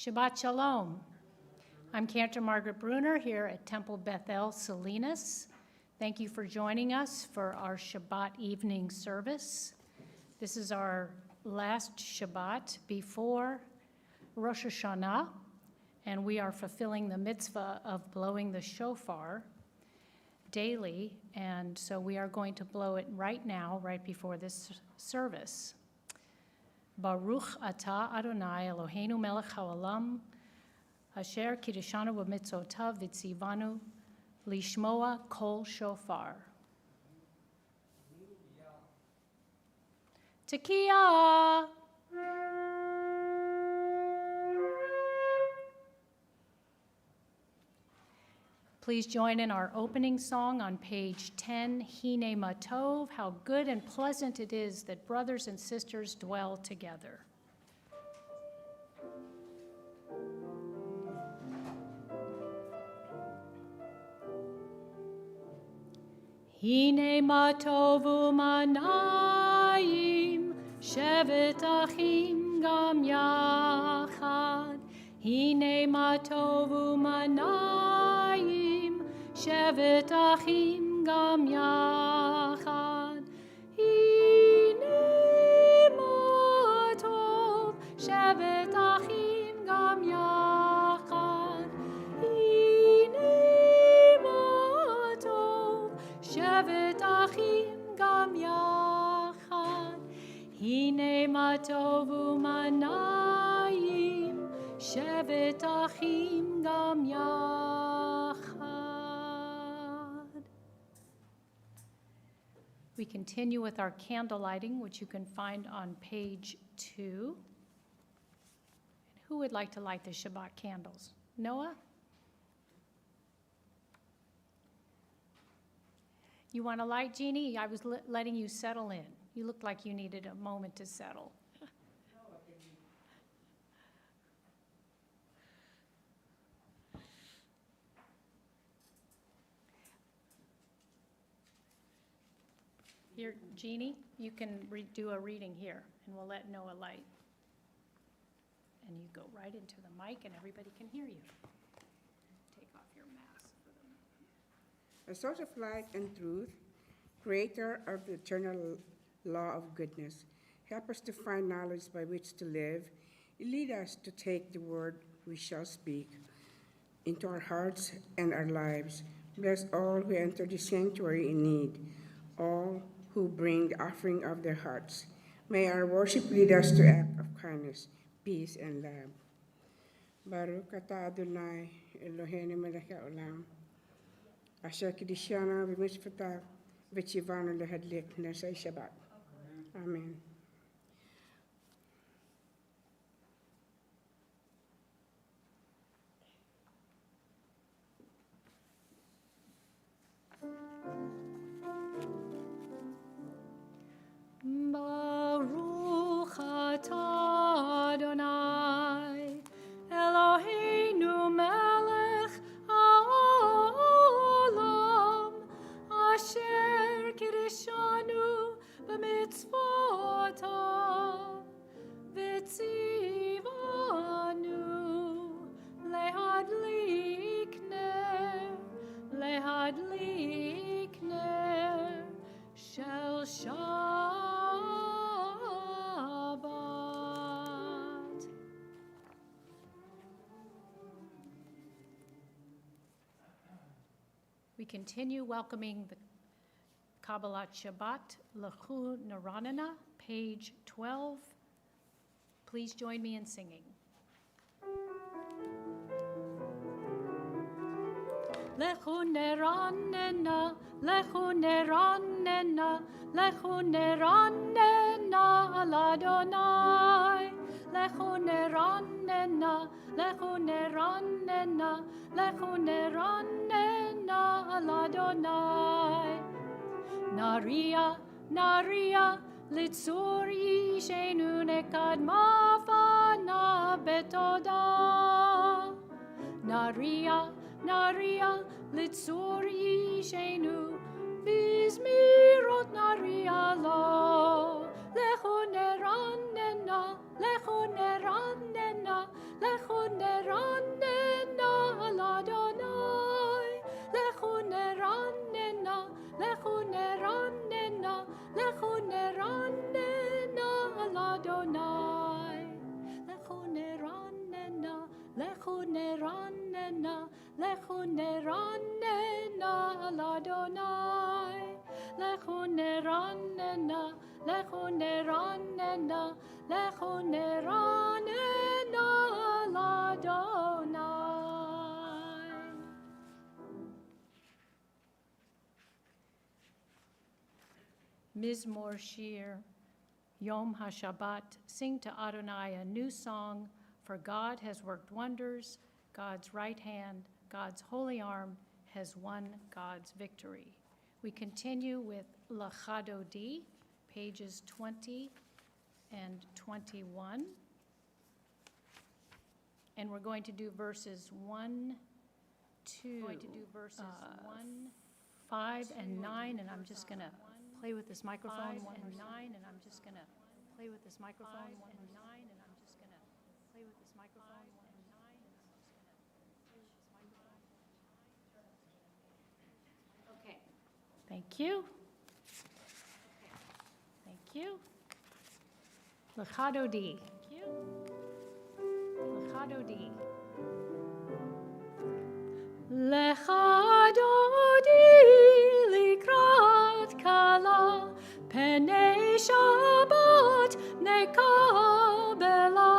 Shabbat Shalom. I'm Cantor Margaret Bruner here at Temple Bethel Salinas. Thank you for joining us for our Shabbat evening service. This is our last Shabbat before Rosh Hashanah, and we are fulfilling the mitzvah of blowing the shofar daily, and so we are going to blow it right now, right before this service. Baruch atah Adonai Eloheinu melech haolam, asher kiddushanu b'mitzvotav v'tzivanu lishmoa kol shofar. Tekiah. Please join in our opening song on page 10, Hine Matov, how good and pleasant it is that brothers and sisters dwell together. Hine Matov u'manayim, shevet achim gam yachad. Hine Matov u'manayim, shevet achim gam yachad. Hine matov, shevet achim gam yachad. Hine matov, shevet achim gam yachad. Hine matov u'manayim, shevet achim gam yachad. We continue with our candle lighting, which you can find on page 2. Who would like to light the Shabbat candles? Noah? You want to light, Jeannie? I was letting you settle in. You looked like you needed a moment to settle. Here, Jeannie, you can do a reading here, and we'll let Noah light. And you go right into the mic, and everybody can hear you. Take off your mask for them. A source of light and truth, creator of the eternal law of goodness, help us to find knowledge by which to live. Lead us to take the word we shall speak into our hearts and our lives. Bless all who enter the sanctuary in need, all who bring the offering of their hearts. May our worship lead us to act of kindness, peace, and love. Baruch atah Adonai Eloheinu melech haolam, asher kiddushanu b'mitzvotav v'tzivanu lehadlik nesei Shabbat. Amen. Baruch atah Adonai Eloheinu melech haolam, asher kiddushanu b'mitzvotav v'tzivanu lehadlik ner shel Shabbat. We continue welcoming the Kabbalat Shabbat, Lechu Naranana, page 12. Please join me in singing. Lechu neranena, lechu neranena, lechu neranena al Adonai. Lechu neranena, lechu neranena, lechu neranena al Adonai. Naria, naria, litzur yishenu nekad mafana betoda. Naria, naria, litzur yishenu bizmirot naria lo. Lechu neranena, lechu neranena, lechu neranena, lechu neranena l'Adonai. Lechu neranena, lechu neranena, lechu neranena l'Adonai. Mizmor Shir, Yom HaShabbat, sing to Adonai a new song, for God has worked wonders, God's right hand, God's holy arm has won God's victory. We continue with Lachadodi, pages 20 and 21. And we're going to do verses 1, 2, 5, and 9, and I'm just going to play with this microphone. 5 and 9, and I'm just going to play with this microphone. 5 and 9, and I'm just going to play with this microphone. 5 and 9, and I'm just going to play with this microphone. Okay. Thank you. Thank you. Lachadodi. Thank you. Lachadodi. Lechadodi likrat kala penei Shabbat nekabela.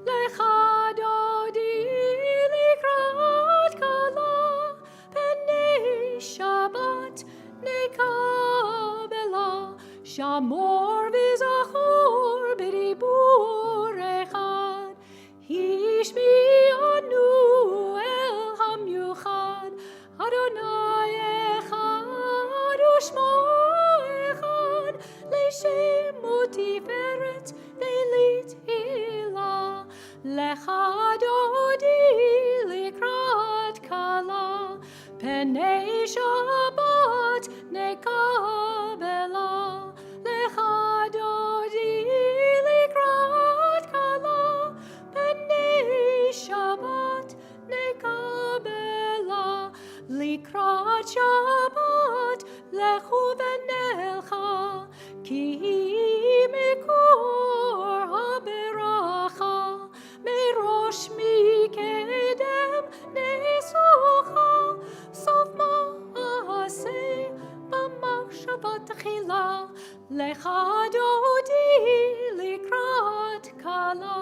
Lechadodi likrat kala penei Shabbat nekabela. Shamor v'zachor b'dibur echad. Hishmi'anu el hamyuchad. Adonai echad u'shmo echad. Le'shem u'tiferet ve'lit hilah. Lechadodi likrat kala. Penei Shabbat nekabela. Lechadodi likrat kala. Penei Shabbat nekabela. Likrat Shabbat lechu v'nelcha. Ki mikor haberacha. Merosh mikedem nesucha. Sof ma'aseh b'machshavat tchila. Lechadodi likrat kala.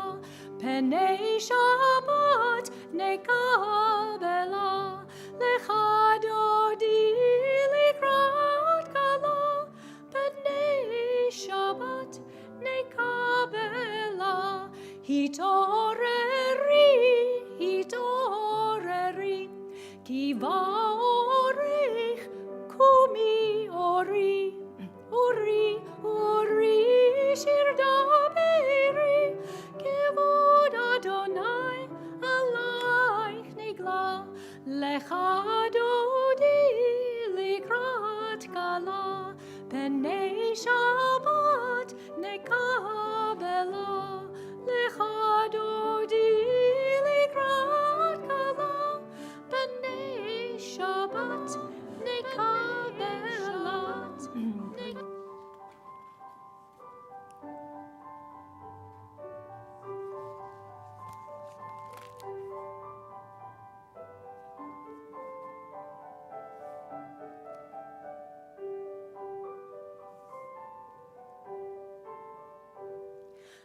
Penei Shabbat nekabela. Lechadodi likrat kala. Penei Shabbat nekabela. Hitoreri, hitoreri. Ki va'orich kumi ori. Uri, uri, shir daberi. Kevod Adonai alaych nigla. Lechadodi likrat kala. Penei Shabbat nekabela. Lechadodi likrat kala. Penei Shabbat nekabela.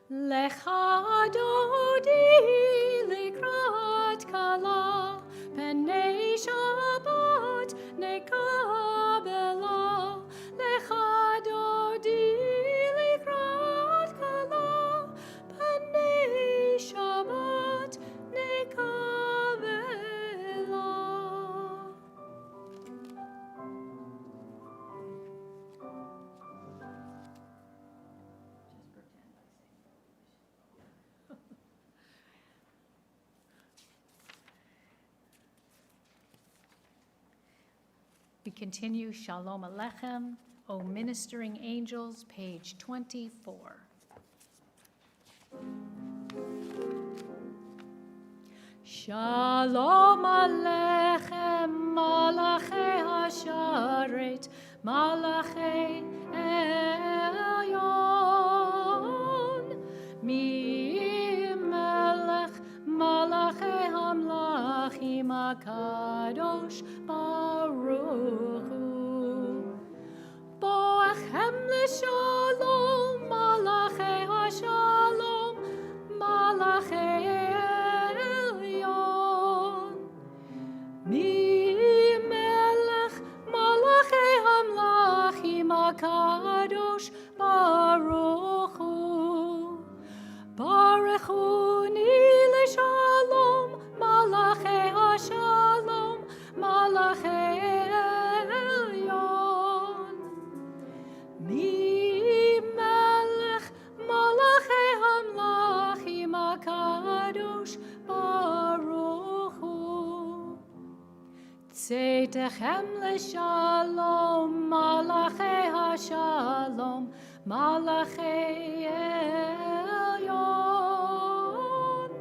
Lechadodi likrat kala. Penei Shabbat nekabela. Lechadodi likrat kala. Penei Shabbat nekabela. We continue Shalom Aleichem, O Ministering Angels, page 24. Shalom Aleichem, Malachei Hasharet, Malachei Elyon, Mi Melech, Malachei Hamla. HaKadosh Baruch Hu. Boachem l'shalom, Malachei HaShalom, Malachei Elyon. Mi melech Malachei Hamlachim HaKadosh Baruch Hu. Baruch Hu l'shalom, Malachei HaShalom, Malachei Elyon. Mi melech Malachei Hamlachim HaKadosh Baruch Hu. Tzeitechem l'shalom, Malachei HaShalom, Malachei Elyon.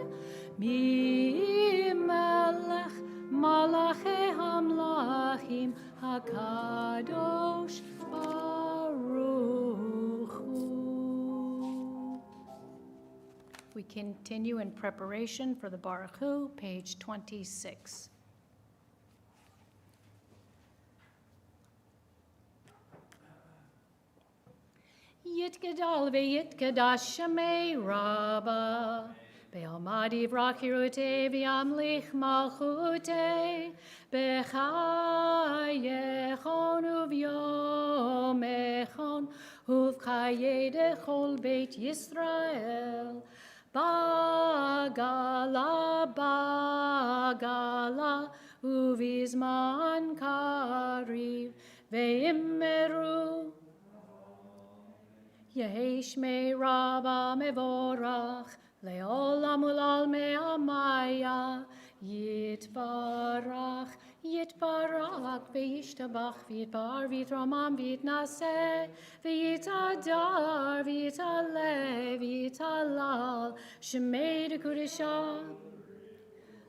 Mi melech Malachei Hamlachim HaKadosh Baruch Hu. We continue in preparation for the Baruch Hu, page 26. Yitgadal ve'yitgadash Shemei Rabbah, Be'almadi v'rakirute v'yamlich malchute, B'chayechon u'v'yomechon, u'v'chaye dechol Beit Yisrael, Bagala, Bagala, u'v'izman kariv, ve'immeru, Yehi Shmei Rabbah mevorach, le'olam ulal me'amaya, yitbarach, yitbarach, ve'yishtabach, v'yitbar, v'yitramam, v'yitnaseh, v'yitadar, v'yitaleh, v'yitalal, Shemei dekudesha,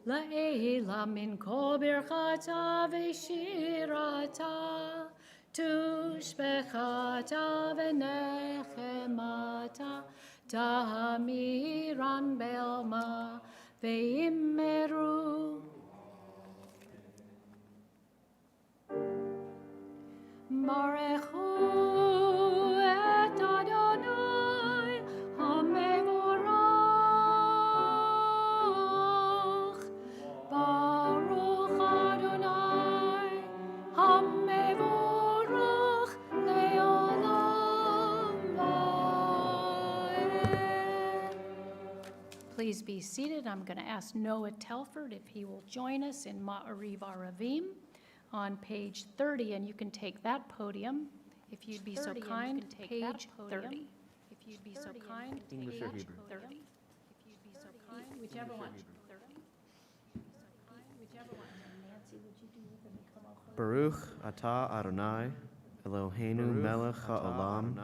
la'ela min kol birchata ve'shirata, Tushbechata v'nechemata, Tahamiran belma ve'immeru. Barechu et Adonai hamevorach. Baruch Adonai hamevorach le'olam va'ed. Please be seated. I'm going to ask Noah Telford if he will join us in Ma'ariv Aravim on page 30, and you can take that podium, if you'd be so kind, page 30. If you'd be so kind, English or page Hebrew? 30. If you'd be so kind, whichever one. 30. Whichever one. Nancy, would you do the Mikhamocha? Baruch atah Adonai, Eloheinu melech ha'olam,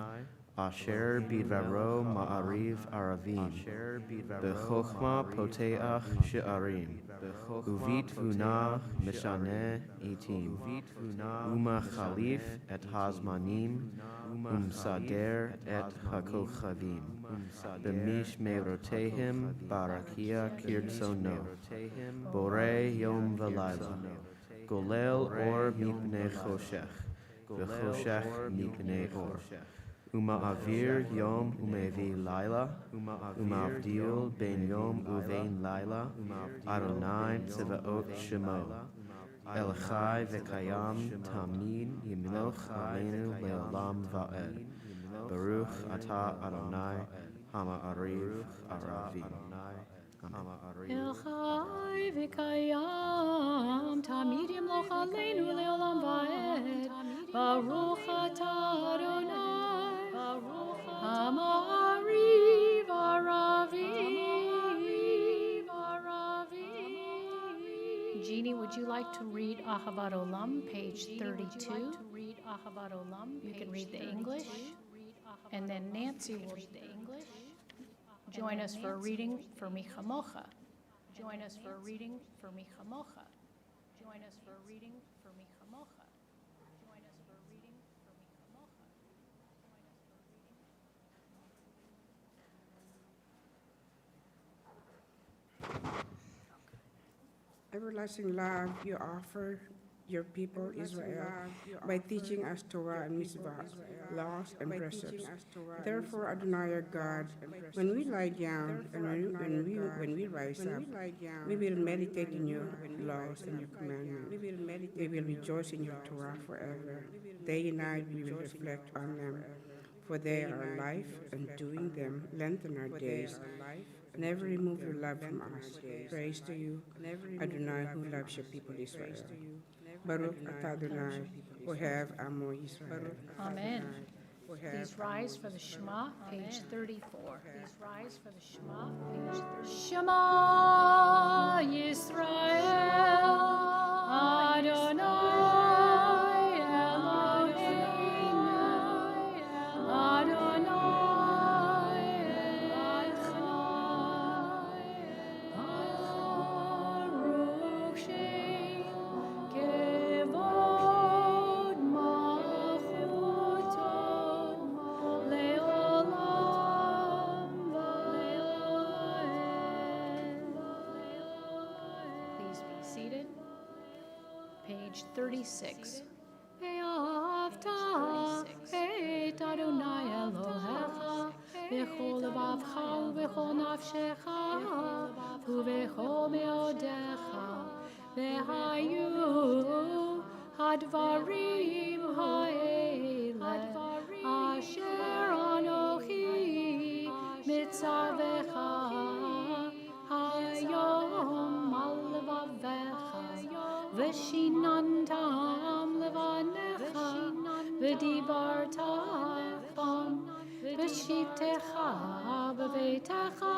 asher bidvaro ma'ariv aravim, b'chokhmah poteach she'arim, uvit vuna mishaneh itim, uma chalif et hazmanim, sader et hakochavim, b'mish me'rotehim barakia kirtsono, borei yom v'layla, golel or mipnei choshech, v'choshech mipnei or. Uma avir yom umevi laila, uma avdil ben yom uvein laila, Adonai tzevaot shemo. El chai v'kayam tamid yimloch aleinu le'olam va'ed. Baruch atah Adonai hama'ariv aravim. El Chai v'kayam tamid yimloch aleinu le'olam va'ed. Baruch atah Adonai hama'ariv aravim. Jeannie, would you like to read Ahavat Olam, page 32? You can read the English. And then Nancy will read the English. Join us for a reading for Michamocha. Join us for a reading for Michamocha. Join us for a reading for Michamocha. Join us for a reading for Michamocha. Everlasting love you offer your people Israel by teaching us Torah and mitzvah, laws and precepts. Therefore, Adonai our God, when we lie down and when we rise up, we will meditate in your laws and your commandments. We will rejoice in your Torah forever. Day and night we will reflect on them, for they are life, and doing them lengthen our days. Never remove your love from us. Praise to you, Adonai, who loves your people Israel. Baruch atah Adonai, who have Amo Israel. Amen. Please rise for the Shema, page 34. Please rise for the Shema, page 34. Shema Yisrael, Adonai Eloheinu, Adonai Echad, Baruch Shem Kevod Malchuto Leolam Vaed. Please be seated. Page 36. Ve'ahavta et Adonai Elohecha b'chol levavcha u'b'chol nafshecha u'b'chol me'odecha ve'hayu hadvarim ha'ele asher anochi mitzavecha hayom al levavecha v'shinantam levanecha v'dibarta bam v'shivtecha b'veitecha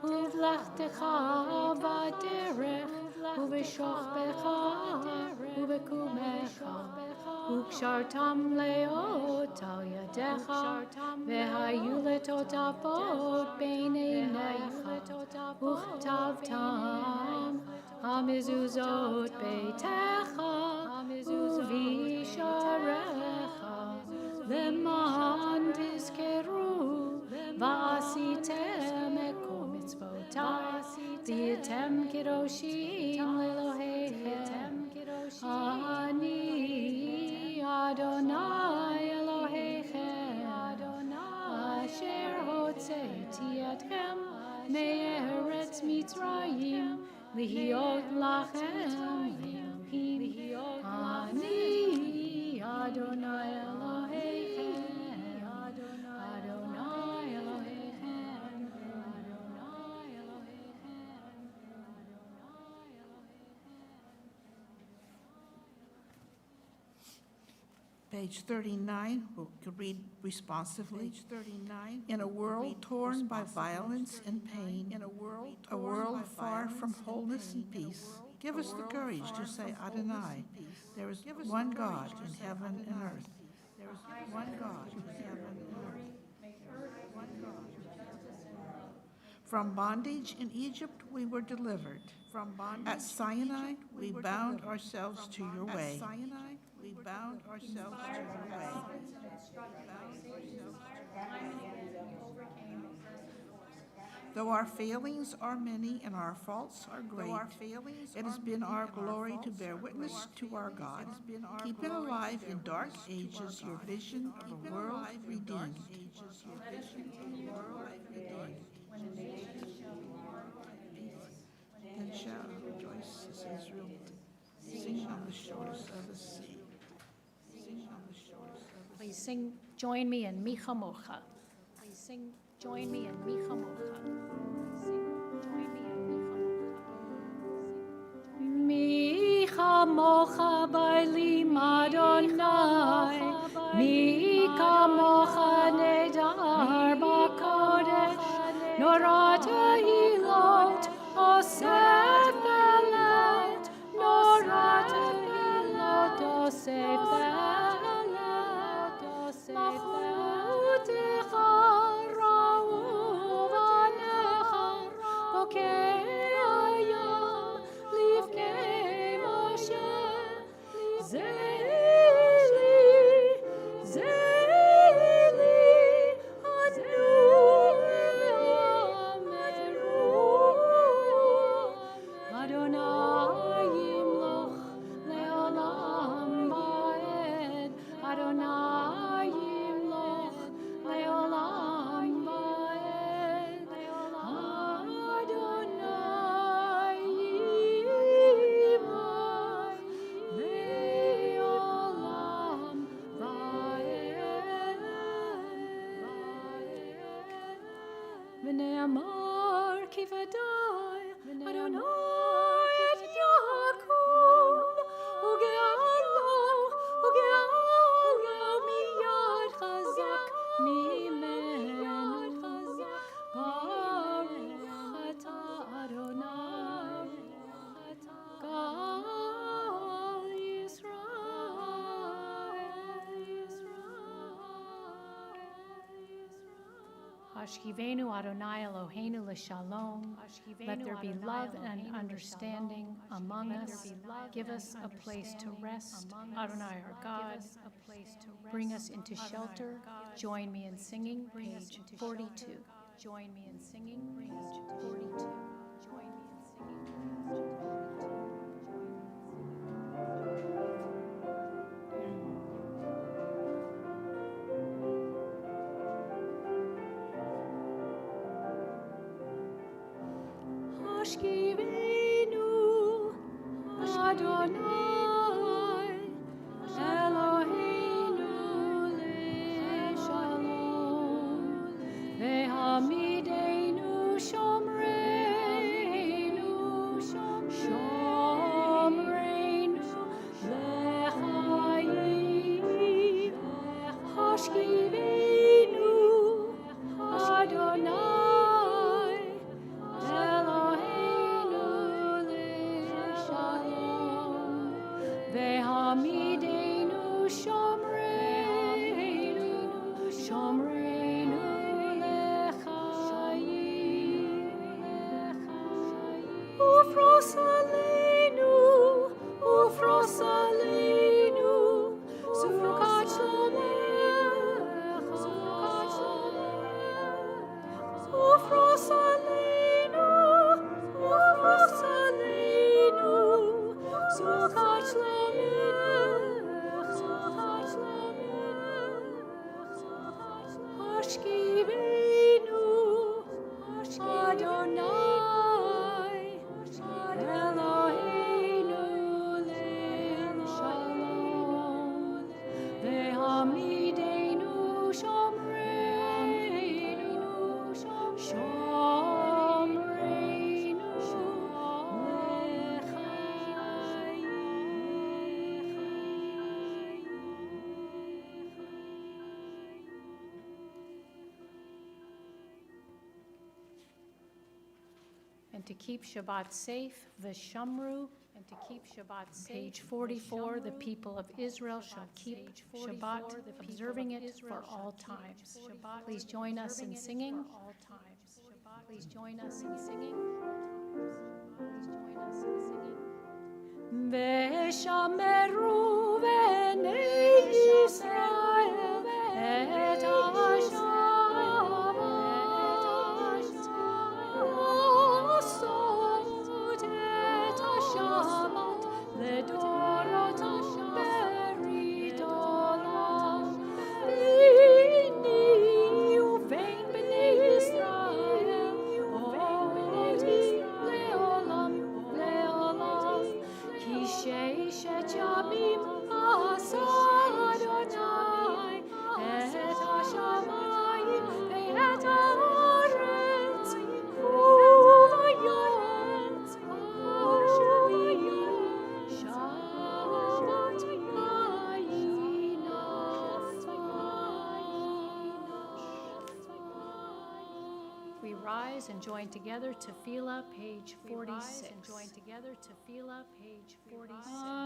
uv'lechtecha v'derech uv'shochbecha uv'kumecha וקשרתם לאות על ידיך, והיו לטוטפות בין עיניך, וכתבתם המזוזות ביתך, ובישעריך, למען תזכרו, ועשיתם את כל מצוותיי, והייתם קדושים לאלוהיכם. אני אדוני אלוהיכם, אשר הוצאתי אתכם מארץ מצרים, להיות לכם אלוהים. אני אדוני אלוהיכם, אדוני אלוהיכם, אדוני אלוהיכם. Page 39, we'll read responsively. Page 39. In a world torn by violence and pain, a world far from wholeness and peace, give us the courage to say Adonai. There is one God in heaven and earth. There is one God in heaven and earth. One God. From bondage in Egypt we were delivered. At Sinai we bound ourselves to your way. We bound ourselves to your way. Though our failings are many and our faults are great, it has been our glory to bear witness to our God, keeping alive in dark ages your vision of a world redeemed. Then shall rejoice as Israel sing on the shores of the sea. Please sing, join me in Micha Mocha. Please sing, join me in Micha Mocha. Please sing, join me in Micha Mocha. Micha Bailim Adonai, Micha Mocha Nedar Bakodesh, Norata Hilot, Osef Belet, Norata Hilot, Osef Belet. Adonai Hashkivenu Adonai Eloheinu l'shalom. Let there be love and understanding among us. Give us a place to rest, Adonai our God. Bring us into shelter. Join me in singing, page 42. Join me in singing, page 42. Join me in singing, page 42. Hashkivenu Adonai Eloheinu l'shalom ve'hamidenu shomreinu l'chayim Hashkivenu Adonai Ve'hamidenu shomreinu l'chayim ufros aleinu sukat shlomecha ufros aleinu sukat Hashkivenu Adonai Eloheinu l'shalom ve'hamidenu shomreinu And to keep Shabbat safe, v'shamru, and to keep Shabbat safe. Page 44, the people of Israel shall keep Shabbat, observing it for all times. Please join us in singing. Please join us in singing. Please join us in singing. V'shameru b'nei Yisrael et Hashabbat. We rise and join together Tefillah, page 46.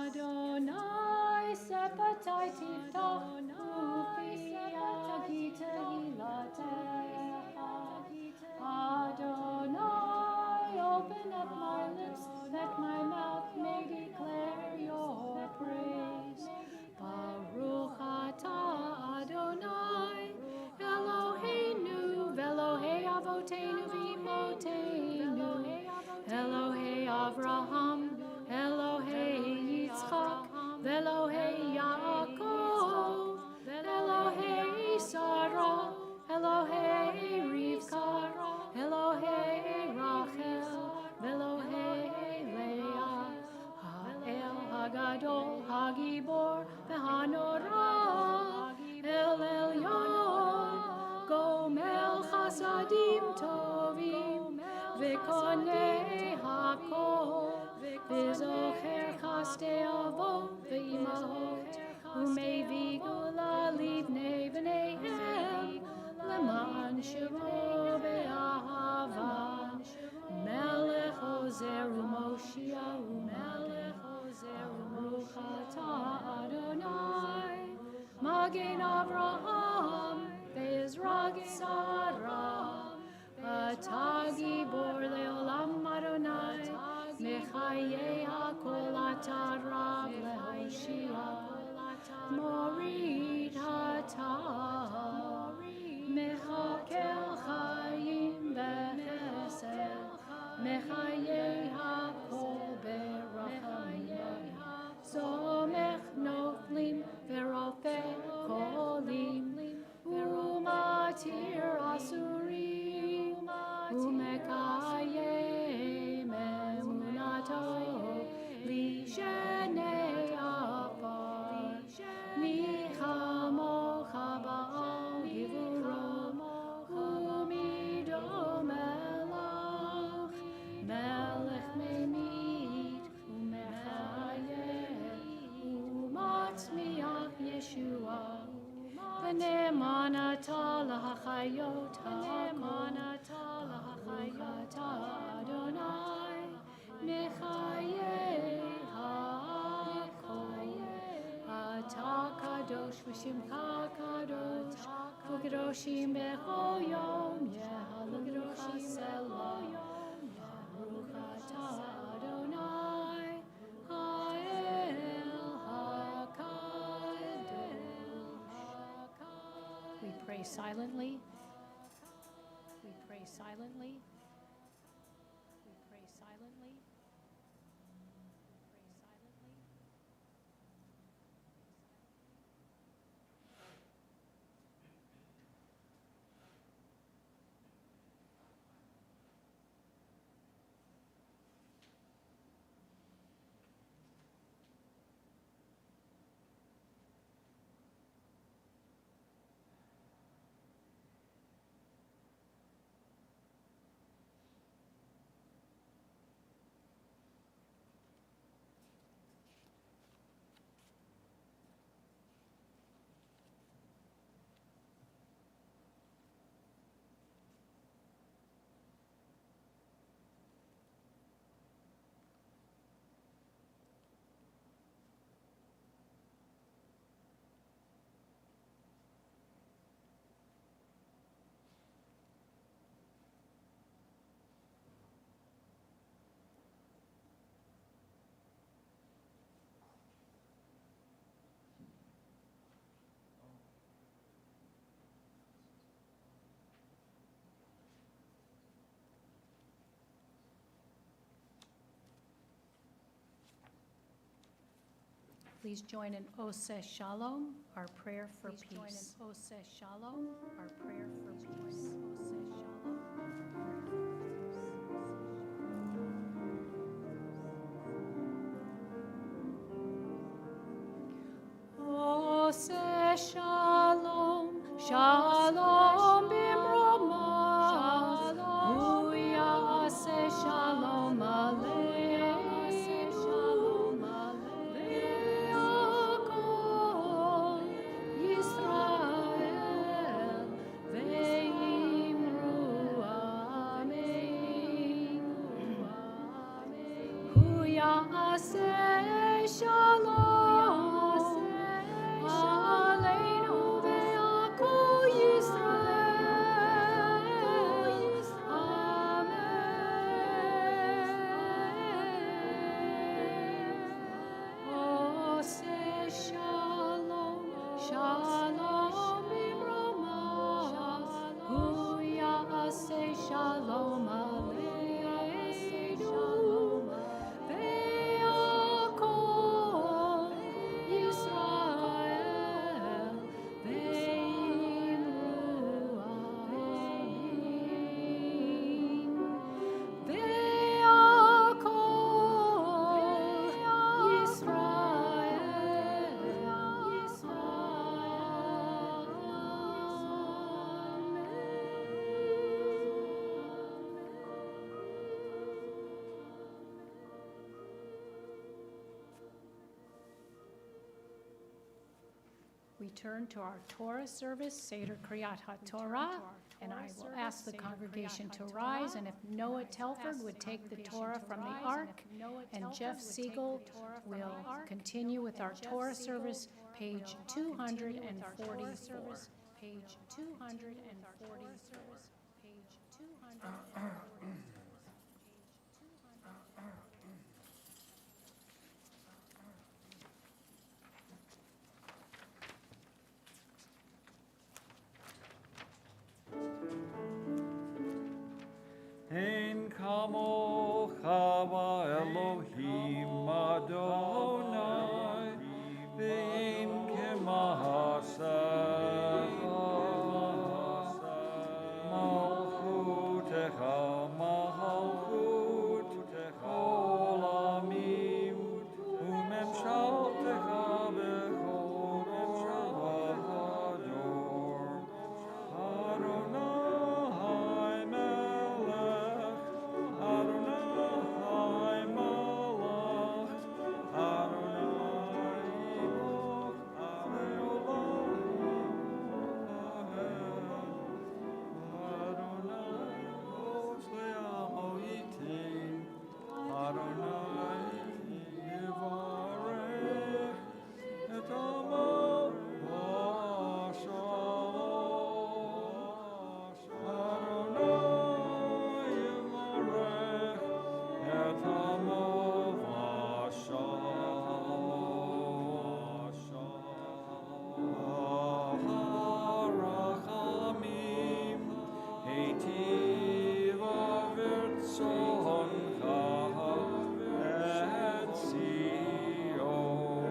Adonai sepatai tiftach ufi agi tehilatecha. Adonai, open up my lips, let my mouth may declare your praise. Baruch atah Adonai, Eloheinu, Velohei Avotenu v'Imotenu, Elohei Avraham, Elohei Yitzchak, Velohei Yaakov, Elohei Sarah, Elohei Rivka, Elohei Rachel, Velohei Leah, Ha'el Hagadol, Hagibor, V'Hanorah, El Elyon, Gomel Chasadim Tovim, konei hakol, v'zocher chastei avot v'imahot, u'mevigu lalivnei v'neihem, leman shemo be'ahava. Melech ozer u'moshiach u'melech ozer u'ruch atah Adonai. Magen Avraham, ve'ezrag Sarah, atah gibor le'olam Adonai, mechayei hakol atah rav le'hoshia, morid atah, mechakel chayim b'chesed, mechayei hakol berachamim, somech noflim ve'rofeh kolim, u'matir asurim, u'mekayem emunato li shenei afar, michamocha ba'al givuro, u'mido melech, melech memit u'mechayeh, u'matzmiach Yeshua. V'ne'emanata l'hachayot ha'akol, Adonai, mechayei ha'akol. Atah kadosh v'shimcha kadosh, v'kadoshim b'chol yom, yehalucha selah. Baruch atah Adonai, ha'el ha'kadosh. We pray silently. We pray silently. We pray silently. We pray silently. Please join in Oseh Shalom, our prayer for peace. Please join in Oseh Shalom, our prayer for peace. Oseh Shalom. Oseh Shalom, Shalom bimroma, Hu yaseh Shalom aleichem, Shalom ve'akol Yisrael ve'imru amen. Hu yaseh Shalom aleinu ve'akol Yisrael. Amen. Oseh Shalom, Shalom bimroma, Hu yaseh Shalom aleinu ve'akol we turn to our Torah service, Seder Kriyat HaTorah, and I will ask the congregation to rise, and if Noah Telford would take the Torah from the ark, and Jeff Siegel will continue with our Torah service, page 244. Page 244. Ein kamocha Elohim Adonai, ve'ein kema'asecha, malchutecha malchut olamim, u'memshaltecha bechol dor Adonai melech, Adonai malach, Adonai iloch, Adonai hosh le'amo yitin, Adonai yivarech et amo v'ashalom. Adonai yivarech et amo v'ashalom. Harachamim heitiv avitzoncha et Zion.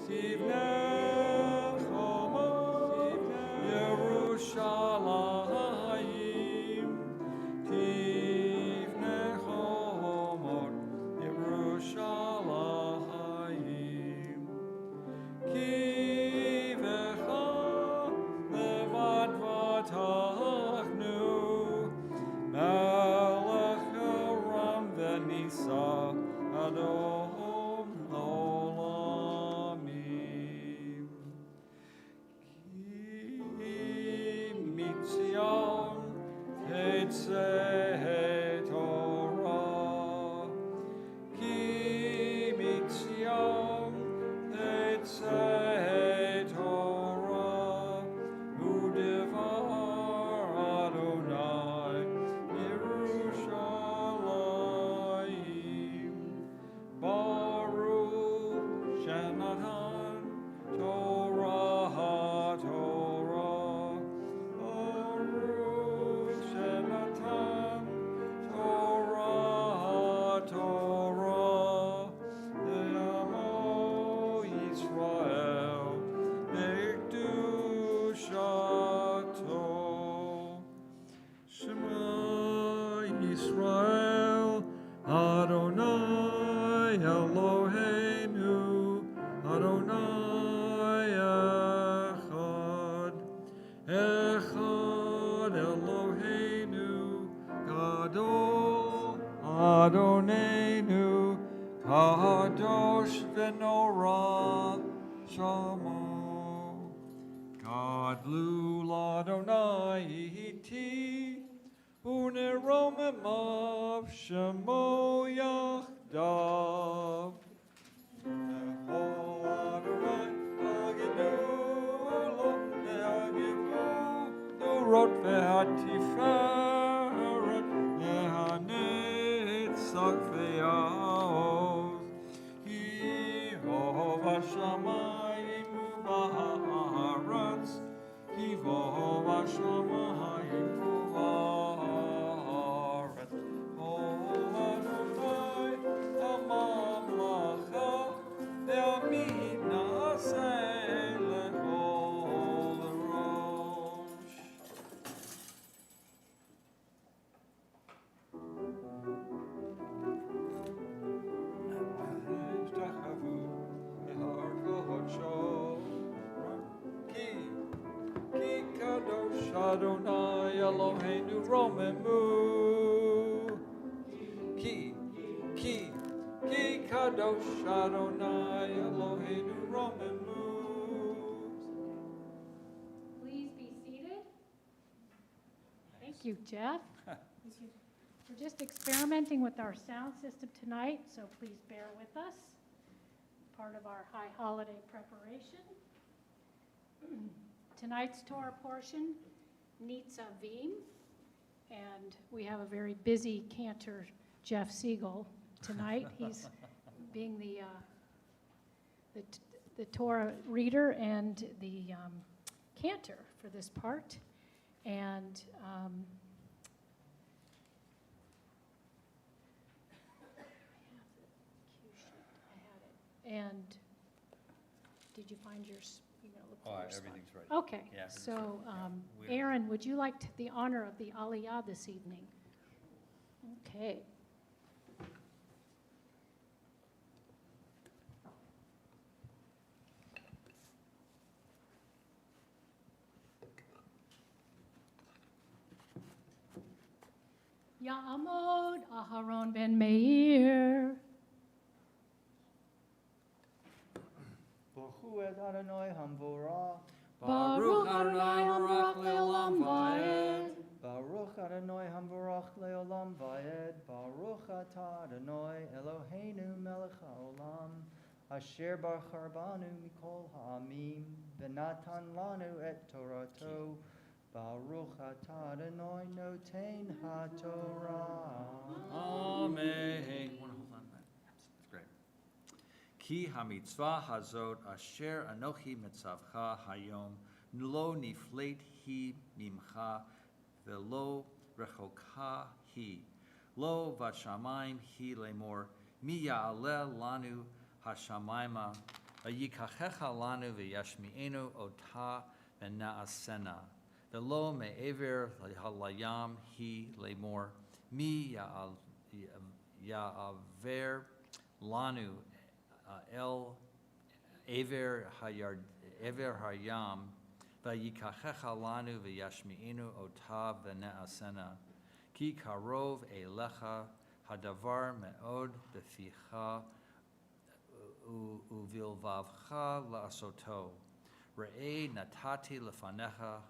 Tivnechoma Yerushalayim, Tivnechomot Yerushalayim. Kivecha levad vatachnu, Melech Aram v'nisa Adom olamim. Ki mitzion tetzeh Torah, Ki mitzion tetzeh Torah, u'devar Adonai Yerushalayim. Baruch Shenatan Torah Torah, Baruch Shenatan Torah Torah, Le'amo Yisrael Be'kedushato. Shema Yisrael, Adonai Eloheinu, Adonai Echad. Echad Eloheinu, Gadol Adonenu, Kadosh v'norah Shamo. Gadlu l'Adonai iti, u'neromemav shemo yachdav. Echol Adonai agidu lo, ve'agivu nurot ve'atiferet, ve'hanetzach ve'aoz. Kivov hashamayim u'ba'aretz, Kivov hashamayim u'ba'aretz. Ol Adonai ha'mamlacha, ve'amid na'aseh lechol rosh. Ishtachavu behar kodesh, Ki kadosh Adonai Eloheinu romemu. Ki kadosh Adonai Eloheinu romemu. Thank you, Jeff. We're just experimenting with our sound system tonight, so please bear with us. Part of our high holiday preparation. Tonight's Torah portion, Nitzavim, and we have a very busy cantor, Jeff Siegel, tonight. He's being the Torah reader and the cantor for this part. And and did you find yours? You're gonna look for your spot. Everything's right. Okay, Yeah, everything's so right. Yeah. Aaron, would you like the honor of the Aliyah this evening? Okay. Ya'amod Aharon ben Meir. Baruch et Adonai Hamvorah. Baruch Adonai Hamvorach le'olam va'ed. Baruch Adonai Hamvorach le'olam va'ed. Baruch atah Adonai Eloheinu melech haolam. Asher bachar banu mikol ha'amim. V'natan lanu et Torato. Baruch atah Adonai noten ha'torah. Amen. Want to hold on to that? That's great. Ki hamitzvah hazot asher anochi mitzavcha hayom lo nifleit hi mimcha velo rechoka hi lo vashamayim hi lemor mi ya'aleh lanu hashamayma vayikachecha lanu v'yashmi'enu ota v'na'asena velo me'ever halayam hi lemor mi ya'aver lanu el Ever Hayam, Vayikachecha lanu v'yashmi'inu otav v'ne'asena, Ki karov elecha hadavar me'od b'ficha uvilvavcha la'asoto. Re'ei natati lefanecha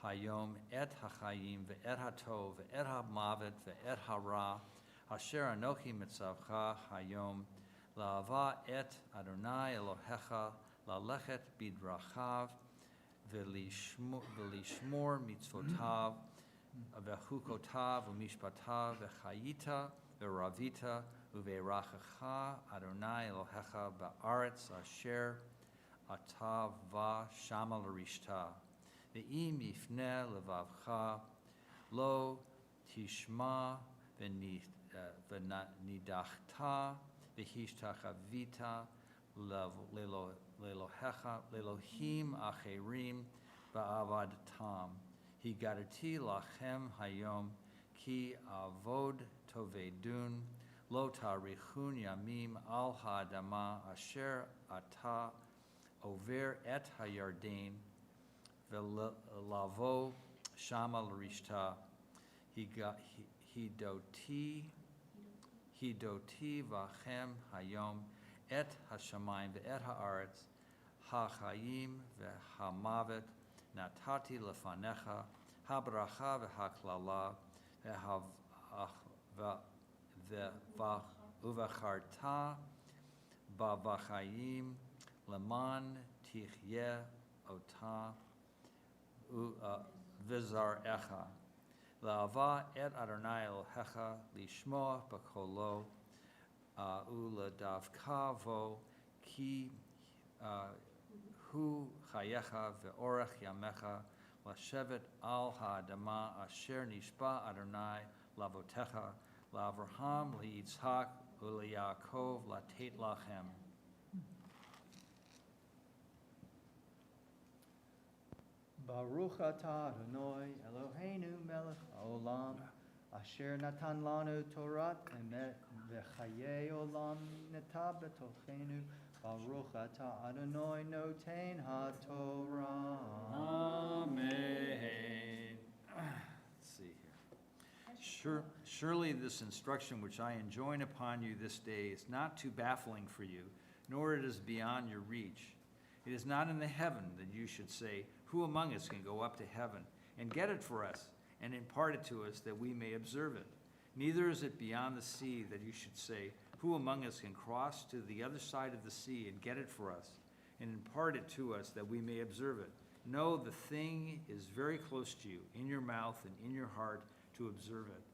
hayom et hachayim ve'et hatov ve'et ha'mavet ve'et ha'ra, asher anochi mitzavcha hayom, La'ava et Adonai Elohecha, la'lechet bidrachav, v'lishmor mitzvotav, v'chukotav, v'mishpatav, v'chayita, v'ravita, v've'rachecha Adonai Elohecha ba'aretz asher atav va shama l'rishta. V'im yifne levavcha, lo tishma v'nidachta, V'hishtachavita lelohim acherim ba'avadatam. Higadati lachem hayom ki avod tovedun lo tarichun yamim al ha'adama asher ata over et hayarden v'lavo shama l'rishta. Hidoti v'achem hayom et hashamayim ve'et haaretz ha'chayim ve'hamavet natati lefanecha habracha ve'haklala uvacharta ba'vachayim leman tichye ota vizar echa. La'ava et Adonai Elohecha lishmoa b'kolo u'ledavka vo ki hu chayecha ve'orech yamecha l'shevet al ha'adama asher nishba Adonai lavotecha la'Avraham li'Yitzhak u'le'Yaakov latet lachem. Baruch atah Adonai Eloheinu melech haolam, asher natan lanu Torat emet v'chayei olam neta b'tochenu. Baruch atah Adonai noten ha'torah. Amen. Let's see here. Surely this instruction which I enjoin upon you this day is not too baffling for you, nor it is beyond your reach. It is not in the heaven that you should say, who among us can go up to heaven and get it for us, and imparted to us that we may observe it. Neither is it beyond the sea that you should say, who among us can cross to the other side of the sea and get it for us, and impart it to us that we may observe it? No, the thing is very close to you, in your mouth and in your heart, to observe it.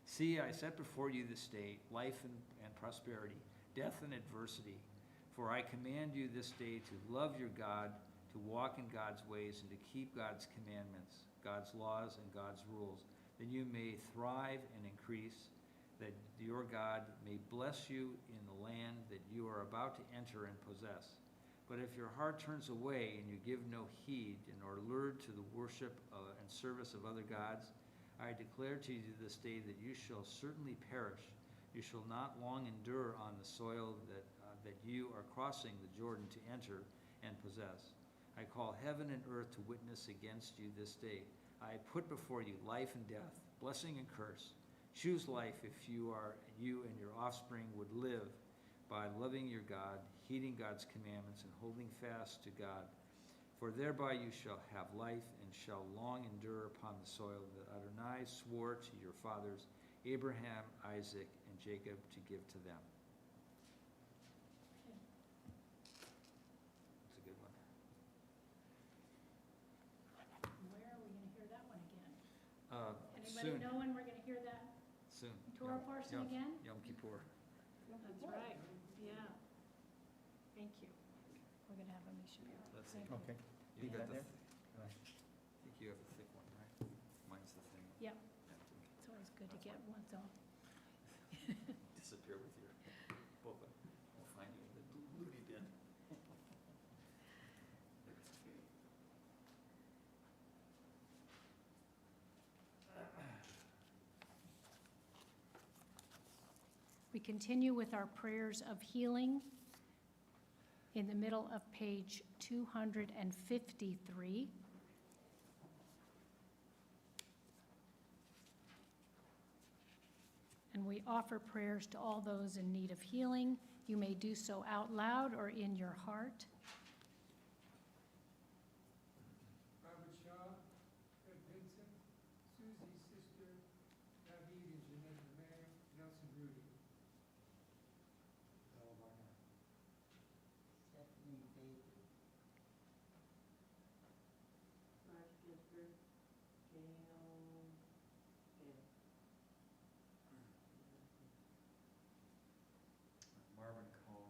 See, I set before you this day life and prosperity, death and adversity. For I command you this day to love your God, to walk in God's ways, and to keep God's commandments, God's laws, and God's rules, that you may thrive and increase, that your God may bless you in the land that you are about to enter and possess. But if your heart turns away and you give no heed and are lured to the worship and service of other gods, I declare to you this day that you shall certainly perish. You shall not long endure on the soil that you are crossing the Jordan to enter and possess. I call heaven and earth to witness against you this day. I put before you life and death, blessing and curse. Choose life if you and your offspring would live by loving your God, heeding God's commandments, and holding fast to God. For thereby you shall have life and shall long endure upon the soil that Adonai swore to your fathers, Abraham, Isaac, and Jacob, to give to them. It's a good one. Where are we going to hear that one again? Soon. Anybody know when we're going to hear that Soon. Torah portion again? Yom Kippur. That's right, yeah. Thank you. We're going to have a Misha Bera. Let's see. Thank you. Okay. You Leave got that the, there? I think you have a thick one, right? Mine's the thing. Yep. It's always good to get one's own. Disappear with your both of them. We'll find you in the loony bin. We continue with our prayers of healing in the middle of page 253. And we offer prayers to all those in need of healing. You may do so out loud or in your heart. Robert Shaw, Fred Vincent, Susie's sister, David and Jeanette Lemay, Nelson Rudy. Stephanie Baker. Mark Gifford, Gail, Marvin Cohn,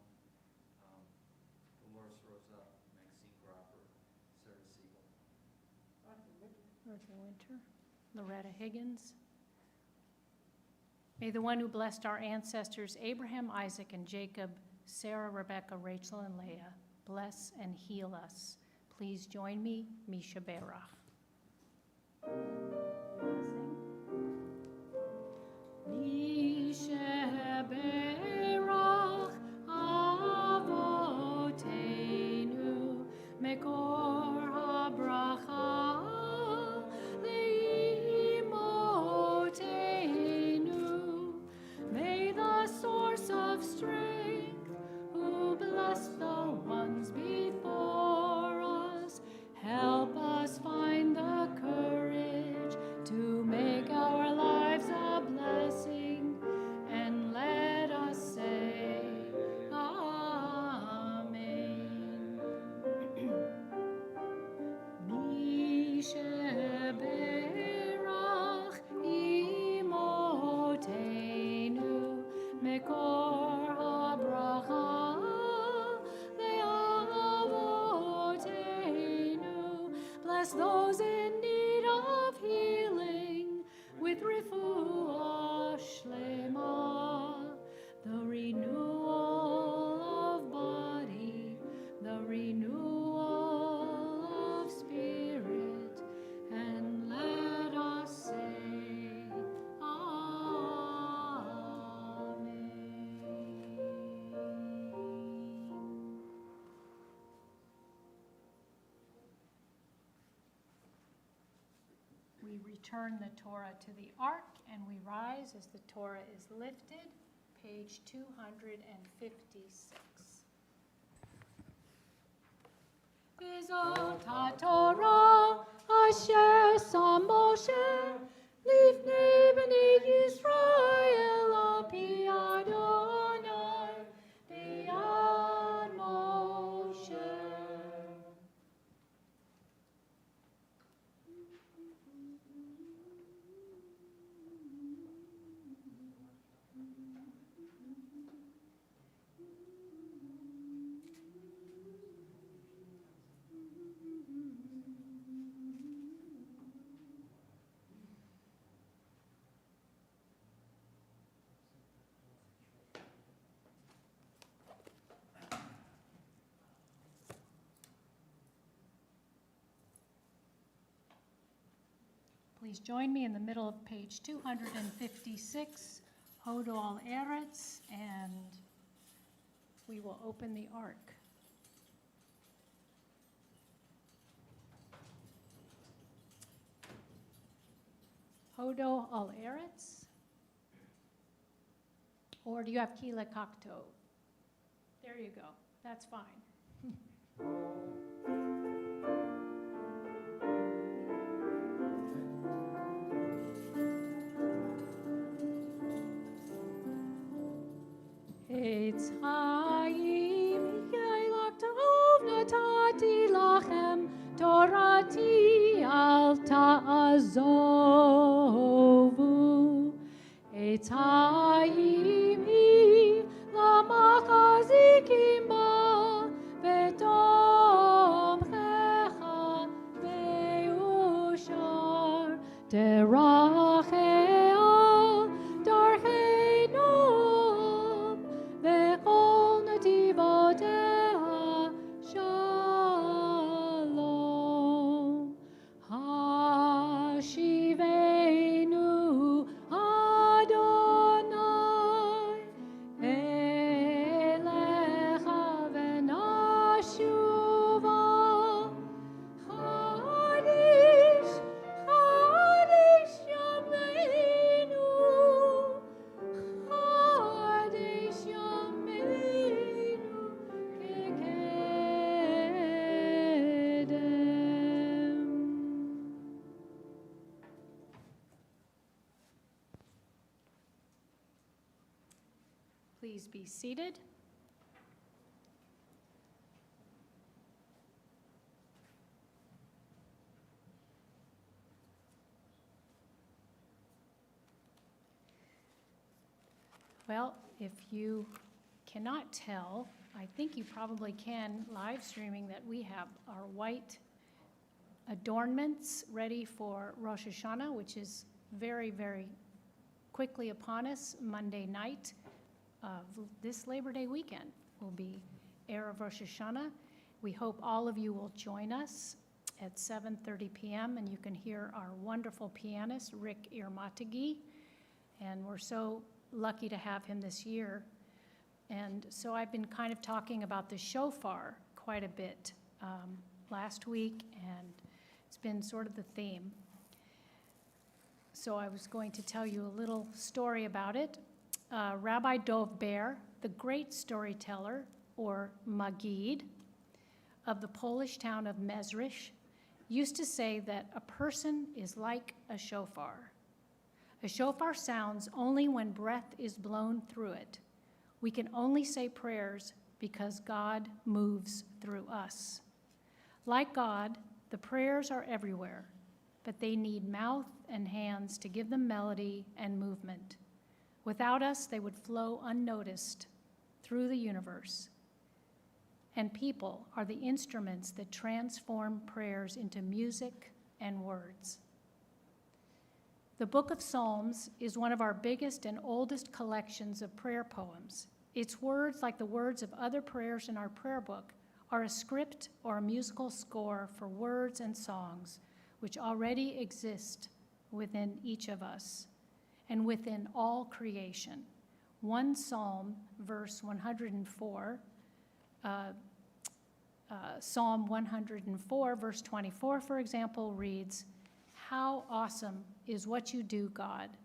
Dolores Rosa, Maxine Gropper, Sarah Siegel. Arthur Winter, Loretta Higgins. May the one who blessed our ancestors, Abraham, Isaac, and Jacob, Sarah, Rebecca, Rachel, and Leah, bless and heal us. Please join me, Misha Bera. Misha Bera, Avotenu, Mekor HaBracha, Leimotenu. May the source of strength, who bless the ones before us, help us find the courage to make our lives a blessing, and let us say, Amen. Mishe Berach Imotenu, Mekor HaBracha, Le'avotenu. Bless those in need of healing with refuah shlema, the renewal of body, the renewal of spirit, and let us say, Amen. We return the Torah to the ark, and we rise as the Torah is lifted, page 256. V'zot HaTorah asher sam Moshe Lifnei b'nei Yisrael al pi Adonai b'yad Moshe. Please join me in the middle of page 256, Hodol Eretz, and we will open the ark. Hodol al Eretz? Or do you have Kila Kakto? There you go. That's fine. Eitz Chaim Yailak Tov Natati Lachem Torati Al Ta'azovu Eitz Chaim Lamachazikim Ba Betomchecha Beushar Terachea Darcheinom V'chol nativoteha Shalom Hashivenu Adonai Elecha v'nashuva Chadish, Chadish Yameinu Chadish Yameinu Kekedem. Please be seated. Well, if you cannot tell, I think you probably can live streaming that we have our white adornments ready for Rosh Hashanah, which is very, very quickly upon us. Monday night of this Labor Day weekend will be Erev Rosh Hashanah. We hope all of you will join us at 7:30 p.m. and you can hear our wonderful pianist, Rick Irmatagi. And we're so lucky to have him this year. And so I've been kind of talking about the shofar quite a bit last week, and it's been sort of the theme. So I was going to tell you a little story about it. Rabbi Dov Ber, the great storyteller, or Magid, of the Polish town of Mezrich, used to say that a person is like a shofar. A shofar sounds only when breath is blown through it. We can only say prayers because God moves through us. Like God, the prayers are everywhere, but they need mouth and hands to give them melody and movement. Without us, they would flow unnoticed through the universe. And people are the instruments that transform prayers into music and words. The Book of Psalms is one of our biggest and oldest collections of prayer poems. Its words, like the words of other prayers in our prayer book, are a script or a musical score for words and songs which already exist within each of us and within all creation. One psalm, verse 104, Psalm 104, verse 24, for example, reads, "How awesome is what you do, God.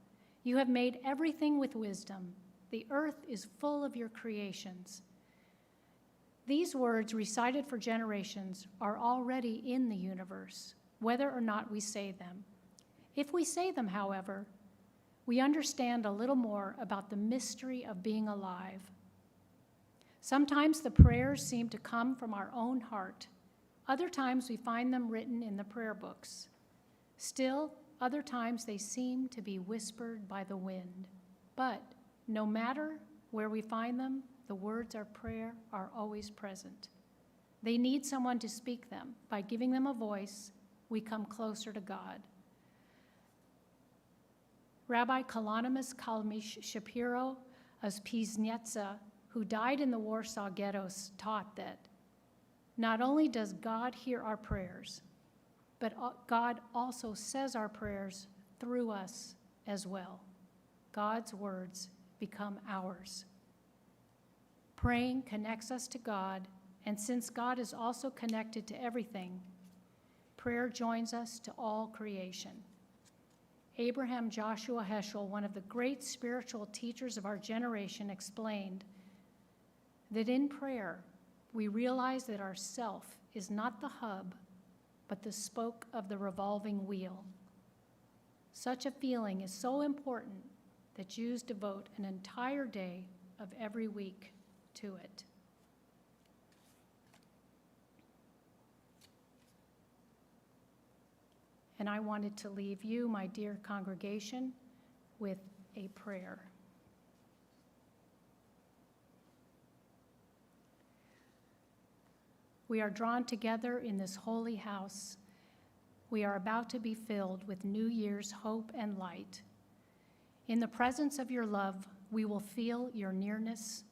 You have made everything with wisdom. The earth is full of your creations." These words, recited for generations, are already in the universe, whether or not we say them. If we say them, however, we understand a little more about the mystery of being alive. Sometimes the prayers seem to come from our own heart. Other times we find them written in the prayer books. Still, other times they seem to be whispered by the wind. But no matter where we find them, the words of prayer are always present. They need someone to speak them. By giving them a voice, we come closer to God. Rabbi Kalonymus Kalmish Shapiro of Piznietza, who died in the Warsaw ghettos, taught that not only does God hear our prayers, but God also says our prayers through us as well. God's words become ours. Praying connects us to God, and since God is also connected to everything, prayer joins us to all creation. Abraham Joshua Heschel, one of the great spiritual teachers of our generation, explained that in prayer, we realize that our self is not the hub, but the spoke of the revolving wheel. Such a feeling is so important that Jews devote an entire day of every week to it. And I wanted to leave you, my dear congregation, with a prayer. We are drawn together in this holy house. We are about to be filled with New Year's hope and light. In the presence of your love, we will feel your nearness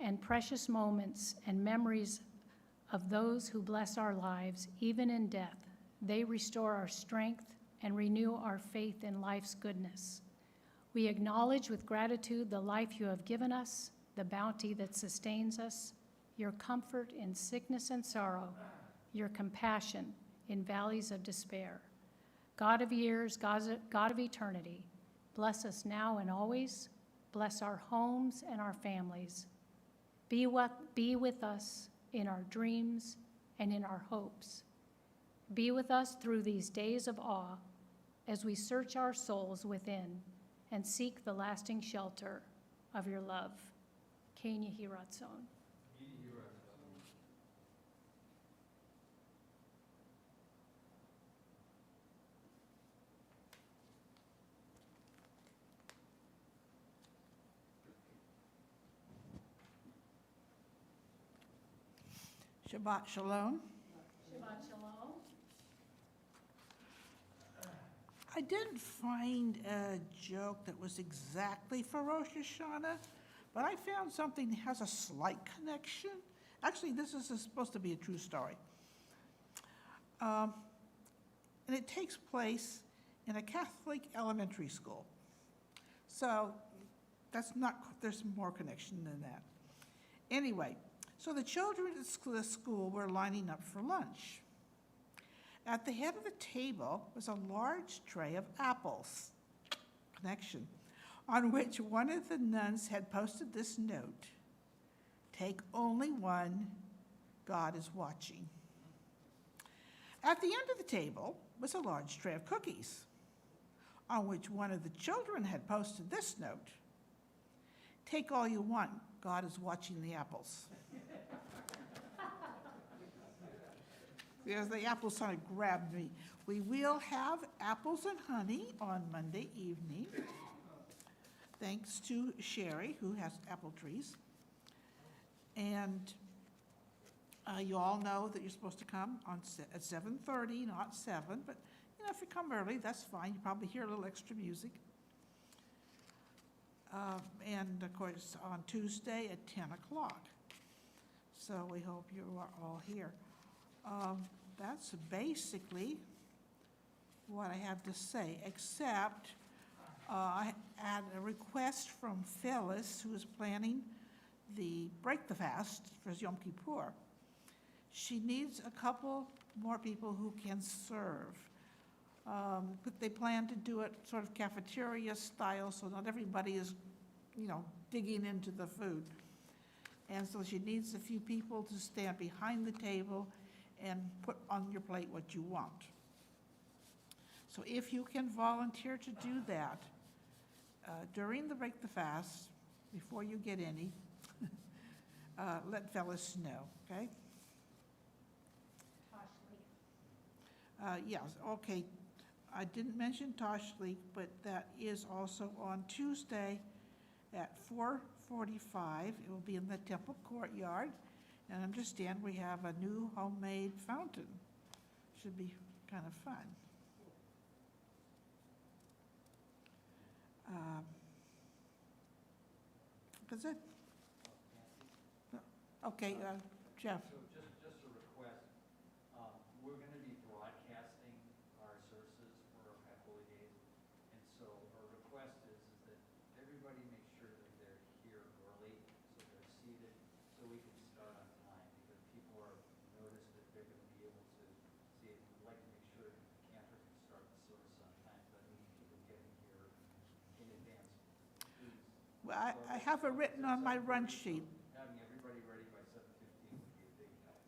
and precious moments and memories of those who bless our lives, even in death. They restore our strength and renew our faith in life's goodness. We acknowledge with gratitude the life you have given us, the bounty that sustains us, your comfort in sickness and sorrow, your compassion in valleys of despair. God of years, God of eternity, bless us now and always. Bless our homes and our families. Be with us in our dreams and in our hopes. Be with us through these days of awe as we search our souls within and seek the lasting shelter of your love. Ken Yehi Ratzon. Shabbat Shalom. Shabbat Shalom. I didn't find a joke that was exactly for Rosh Hashanah, but I found something that has a slight connection. Actually, this is supposed to be a true story. And it takes place in a Catholic elementary school. So there's more connection than that. Anyway, so the children at the school were lining up for lunch. At the head of the table was a large tray of apples, connection, on which one of the nuns had posted this note: "Take only one, God is watching." At the end of the table was a large tray of cookies, on which one of the children had posted this note: "Take all you want, God is watching the apples." Because the apples sort of grabbed me. We will have apples and honey on Monday evening, thanks to Sherry, who has apple trees. And you all know that you're supposed to come at 7:30, not 7, but if you come early, that's fine. You probably hear a little extra music. And of course, on Tuesday at 10 o'clock. So we hope you are all here. That's basically what I have to say, except I had a request from Phyllis, who is planning the Break the Fast for Yom Kippur. She needs a couple more people who can serve. But they plan to do it sort of cafeteria style, so not everybody is, digging into the food. And so she needs a few people to stand behind the table and put on your plate what you want. So if you can volunteer to do that during the break the fast, before you get any, let Phyllis know, okay? Yes, okay. I didn't mention Tosh League, but that is also on Tuesday at 4:45. It will be in the temple courtyard. And understand we have a new homemade fountain. Should be kind of fun. That's it. Okay, Jeff. So just a request, we're gonna be broadcasting our services for at Holy Days. And so our request is that everybody make sure that they're here early, so they're seated, so we can start on time, because people are noticed that they're gonna be able to see it. We'd like to make sure that the camper can start the service on time, but we need people getting here in advance, please. Well, I have it written on my run sheet. Having everybody ready by 7:15 would be a big help.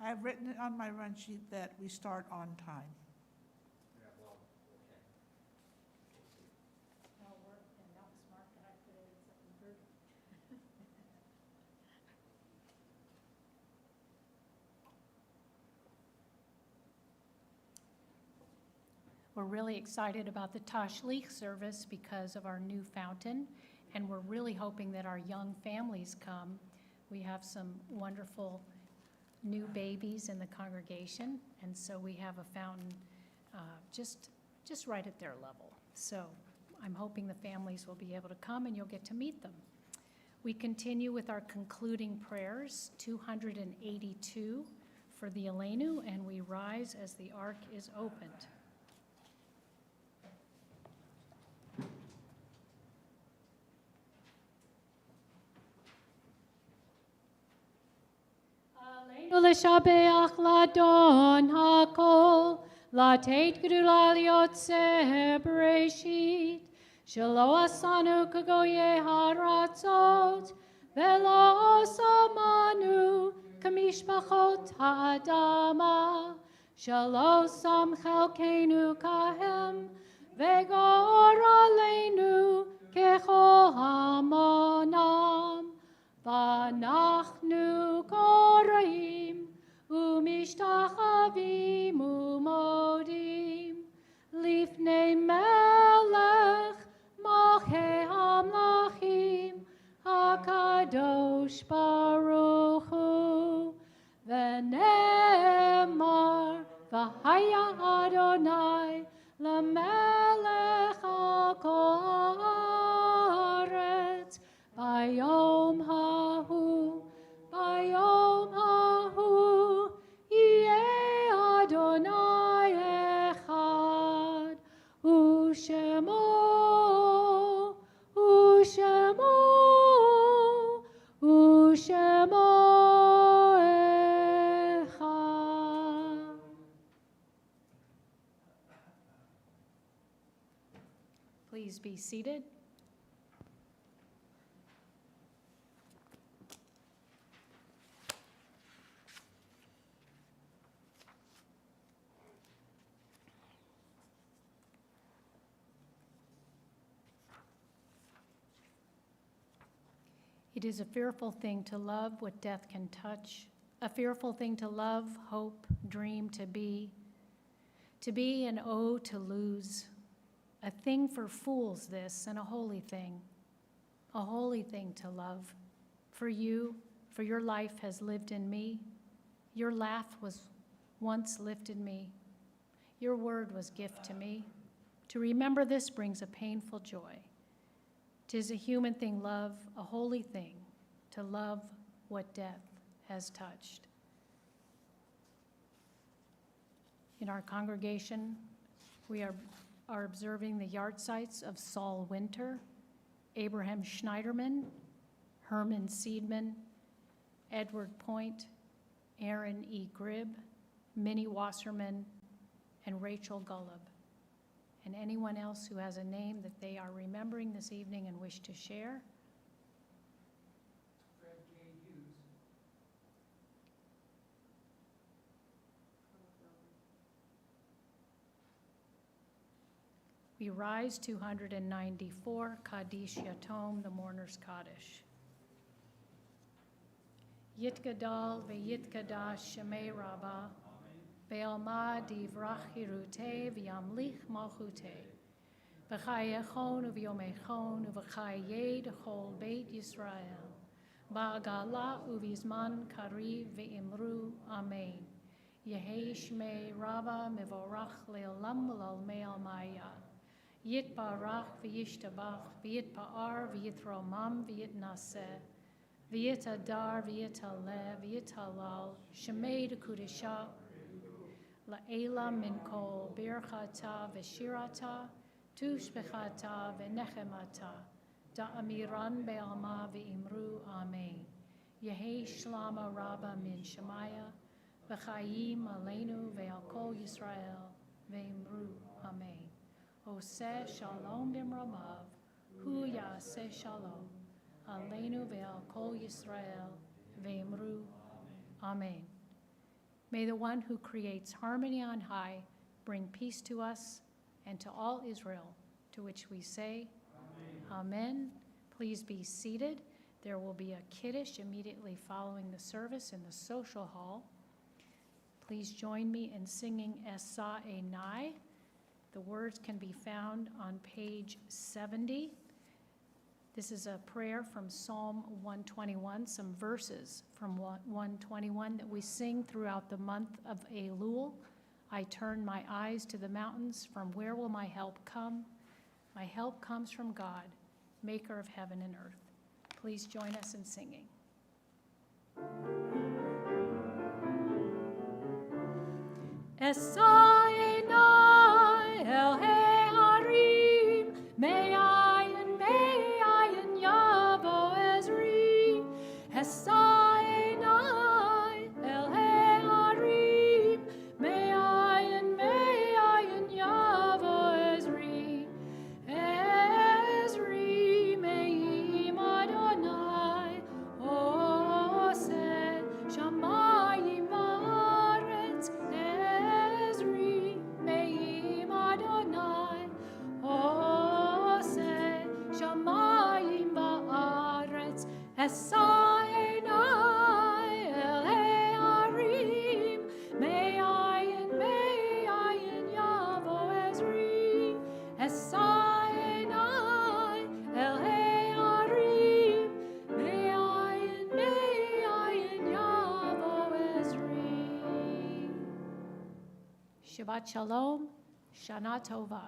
I have written it on my run sheet that we start on time. Yeah, well, okay. No work, and that was smart that I put it at 7:30. We're really excited about the Tashlich service because of our new fountain, and we're really hoping that our young families come. We have some wonderful new babies in the congregation, and so we have a fountain just right at their level. So I'm hoping the families will be able to come and you'll get to meet them. We continue with our concluding prayers, 282 for the Elenu, and we rise as the ark is opened. ולשבח לאדון הכל, לתת גדולה ליוצא בראשית, שלא עשנו כגויי הארצות, ולא שמנו כמשפחות האדמה, שלא שם חלקנו כהם, וגור עלינו ככל המונם. ואנחנו קוראים ומשתחווים ומודים לפני מלך מלכי המלכים הקדוש ברוך הוא, ונאמר והיה אדוני למלך על כל הארץ ביום ביום ההוא יהיה אדוני אחד, ושמו אחד. Please be seated. It is a fearful thing to love what death can touch, a fearful thing to love, hope, dream, to be and oh, to lose. A thing for fools this, and a holy thing to love. For you, for your life has lived in me. Your laugh was once lifted me. Your word was gift to me. To remember this brings a painful joy. 'Tis a human thing, love, a holy thing, to love what death has touched. In our congregation, we are observing the yahrzeits of Saul Winter, Abraham Schneiderman, Herman Seidman, Edward Point, Aaron E. Gribb, Minnie Wasserman, and Rachel Gullub. And anyone else who has a name that they are remembering this evening and wish to share. Fred K. Hughes, We rise 294, Kaddish Yatom, the Mourner's Kaddish. Yitgadal ve'yitkadash shemei Rabbah, ve'alma divrach hirute ve'yamlich malchute, v'chayechon u'v'yomechon u'v'chayeh d'chol beit Yisrael, ba'agala u'vizman kariv ve'imru, Amen. Yehei shmei Rabbah mevorach le'olam l'almei almaya. Yitbarach v'yishtabach v'yitpa'ar v'yitromam v'yitnaseh. V'yitadar v'yitaleh v'yitalal shemei d'kudesha la'ela min kol birchata v'shirata tushbechata v'nechemata da'amiran be'alma v'imru, Amen. Yehei shlama Rabbah min Shemaya v'chayim aleinu ve'al kol Yisrael ve'imru, Amen. Oseh shalom b'mramav hu yaseh shalom aleinu ve'al kol Yisrael ve'imru, Amen. May the one who creates harmony on high bring peace to us and to all Israel, to which we say, Amen. Please be seated. There will be a kiddush immediately following the service in the social hall. Please join me in singing Esa Enai. The words can be found on page 70. This is a prayer from Psalm 121, some verses from 121 that we sing throughout the month of Elul. I turn my eyes to the mountains. From where will my help come? My help comes from God, maker of heaven and earth. Please join us in singing. Esa Enai el Harim, Me'ayin Yavo Ezri. Esa Enai el Harim, Me'ayin Yavo Ezri. Ezri Me'im Adonai, Oseh Shamayim Va'aretz. Ezri Me'im Adonai, Oseh Shamayim Va'aretz. Esa Enai el Harim, Me'ayin Yavo Ezri. Esa Enai el Harim, Me'ayin Yavo Ezri. Shabbat Shalom, Shana Tova.